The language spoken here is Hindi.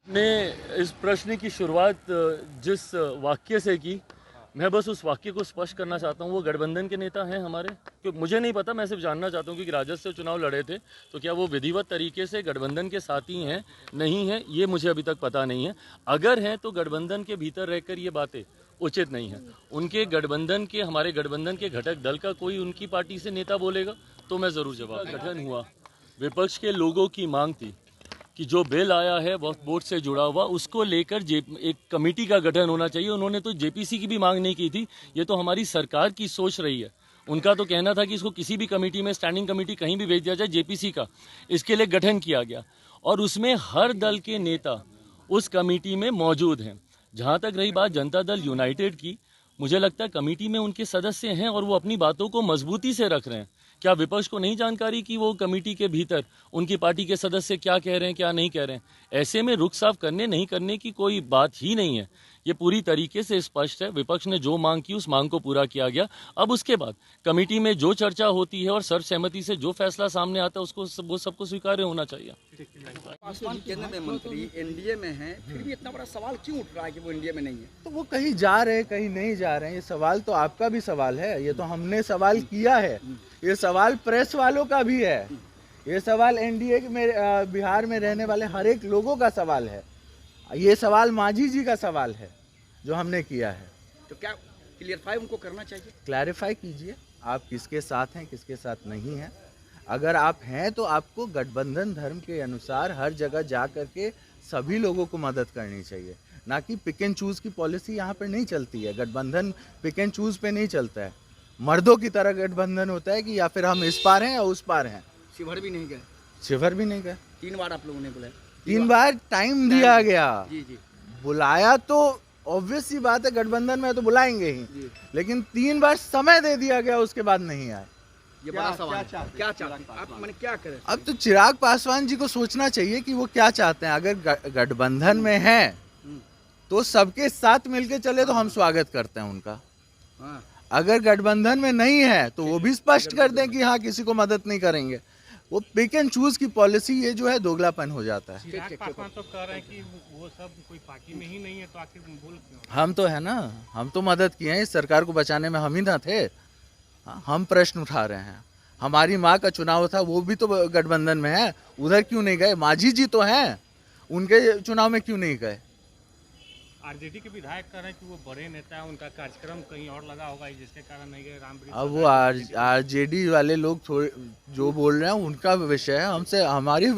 ने इस प्रश्न की शुरुआत जिस वाक्य से की, मैं बस उस वाक्य को स्पष्ट करना चाहता हूँ। वो गठबंधन के नेता हैं हमारे, क्योंकि मुझे नहीं पता, मैं सिर्फ जानना चाहता हूँ कि राजस्व चुनाव लड़े थे तो क्या वो विधिवत तरीके से गठबंधन के साथी हैं, नहीं हैं, ये मुझे अभी तक पता नहीं है। अगर हैं तो गठबंधन के भीतर रहकर ये बातें उचित नहीं है। उनके गठबंधन के, हमारे गठबंधन के घटक दल का कोई उनकी पार्टी से नेता बोलेगा तो मैं ज़रूर जवाब। गठन हुआ, विपक्ष के लोगों की मांग थी कि जो बिल आया है वक्फ बोर्ड से जुड़ा हुआ, उसको लेकर एक कमेटी का गठन होना चाहिए। उन्होंने तो जेपीसी की भी मांग नहीं की थी, ये तो हमारी सरकार की सोच रही है। उनका तो कहना था कि इसको किसी भी कमेटी में, स्टैंडिंग कमेटी कहीं भी भेज दिया जाए, जेपीसी का इसके लिए गठन किया गया और उसमें हर दल के नेता उस कमेटी में मौजूद हैं। जहाँ तक रही बात जनता दल यूनाइटेड की, मुझे लगता है कमेटी में उनके सदस्य हैं और वो अपनी बातों को मजबूती से रख रहे हैं। क्या विपक्ष को नहीं जानकारी कि वो कमेटी के भीतर उनकी पार्टी के सदस्य क्या कह रहे हैं, क्या नहीं कह रहे हैं? ऐसे में रुख साफ करने नहीं करने की कोई बात ही नहीं है। ये पूरी तरीके से स्पष्ट है। विपक्ष ने जो मांग की उस मांग को पूरा किया गया। अब उसके बाद कमेटी में जो चर्चा होती है और सर्वसहमति से जो फैसला सामने आता है उसको, वो सबको स्वीकार्य होना चाहिए। पासवान केंद्र में मंत्री एनडीए में हैं, फिर भी इतना बड़ा सवाल क्यों उठ रहा है कि वो एनडीए में नहीं है? तो वो कहीं जा रहे हैं, कहीं नहीं जा रहे हैं, ये सवाल तो आपका भी सवाल है। ये तो हमने सवाल किया है, ये सवाल प्रेस वालों का भी है, ये सवाल एनडीए में बिहार में रहने वाले हर एक लोगों का सवाल है। ये सवाल मांझी जी का सवाल है जो हमने किया है। तो क्या क्लियरफाई उनको करना चाहिए? क्लैरिफाई कीजिए आप किसके साथ हैं, किसके साथ नहीं हैं। अगर आप हैं तो आपको गठबंधन धर्म के अनुसार हर जगह जा करके सभी लोगों को मदद करनी चाहिए, ना कि पिक एंड चूज़ की पॉलिसी यहाँ पर नहीं चलती है। गठबंधन पिक एंड चूज़ पे नहीं चलता है। मर्दों की तरह गठबंधन होता है कि या फिर हम इस पार हैं या उस पार हैं। शिवहर भी नहीं गए? शिवहर भी नहीं गए। 3 बार आप लोगों ने बुलाया? 3 बार टाइम दिया गया। जी। बुलाया तो ऑब्वियस सी बात है, गठबंधन में तो बुलाएंगे ही, लेकिन 3 बार समय दे दिया गया, उसके बाद नहीं आए। ये बड़ा सवाल है। क्या चाहते हैं आप, मैंने क्या करें? अब तो चिराग पासवान जी को सोचना चाहिए कि वो क्या चाहते हैं। अगर गठबंधन में हैं तो सबके साथ मिलके चले तो हम स्वागत करते हैं उनका। हाँ। अगर गठबंधन में नहीं है तो वो भी स्पष्ट कर दें कि हाँ, किसी को मदद नहीं करेंगे। वो पिक एंड चूज की पॉलिसी, ये जो है दोगलापन हो जाता है। चिराग पासवान तो कह रहे हैं कि वो सब कोई पार्टी में ही नहीं है, तो आखिर बोल क्यों? हम तो है ना, हम तो मदद किए हैं इस सरकार को बचाने में, हम ही ना थे। हम प्रश्न उठा रहे हैं। हमारी माँ का चुनाव था, वो भी तो गठबंधन में है, उधर क्यों नहीं गए? मांझी जी तो हैं, उनके चुनाव में क्यों नहीं गए? आरजेडी के विधायक कह रहे हैं कि वो बड़े नेता है, उनका कार्यक्रम कहीं और लगा होगा जिसके कारण नहीं गए। अब वो आरजेडी वाले लोग थोड़े जो बोल रहे हैं उनका विषय है, हमसे हमारी